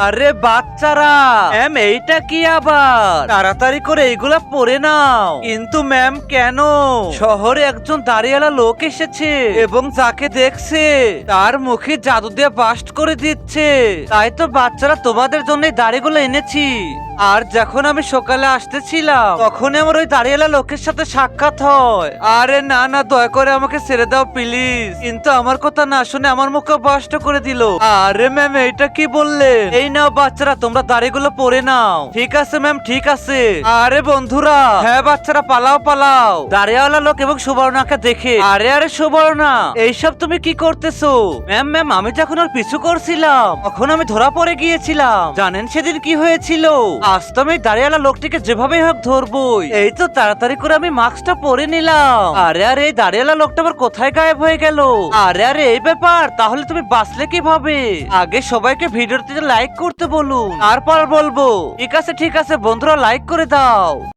আরে বাচ্চারা, ম্যাম এইটা কি আবার? তাড়াতাড়ি করে এইগুলা পরে নাও। কিন্তু ম্যাম কেন? শহরে একজন দাড়িওয়ালা লোক এসেছে এবং যাকে দেখছে তার মুখে জাদু দিয়ে বাস্ট করে দিচ্ছে। তাই তো বাচ্চারা তোমাদের জন্য দাড়িগুলো এনেছি। আর যখন আমি সকালে আসতেছিলাম তখন আমার ওই দাড়িওয়ালা লোকের সাথে সাক্ষাৎ হয়। আরে না না, দয়া করে আমাকে ছেড়ে দাও প্লিজ। কিন্তু আমার কথা না শুনে আমার মুখে বাস্ট করে দিল। আরে ম্যাম এইটা কি বললেন? এই নাও বাচ্চারা, তোমরা দাড়িগুলো পরে নাও। ঠিক আছে ম্যাম, ঠিক আছে। আরে বন্ধুরা, হ্যাঁ বাচ্চারা, পালাও পালাও। দাড়িওয়ালা লোক এবং সুবর্ণাকে দেখে, আরে আরে সুবর্ণা, এইসব তুমি কি করতেছো? ম্যাম ম্যাম, আমি যখন ওর পিছু করছিলাম তখন আমি ধরা পড়ে গিয়েছিলাম। জানেন সেদিন কি হয়েছিল? আজ তো আমি দাড়িওয়ালা লোকটিকে যেভাবে হোক ধরবই। এই তো তাড়াতাড়ি করে আমি মাস্কটা পরে নিলাম। আরে আরে, এই দাড়িওয়ালা লোকটা আবার কোথায় গায়েব হয়ে গেল? আরে আরে, এই ব্যাপার। তাহলে তুমি বাঁচলে কিভাবে? আগে সবাইকে ভিডিওতে লাইক করতে বলুন, তারপর বলবো। ঠিক আছে ঠিক আছে বন্ধুরা, লাইক করে দাও।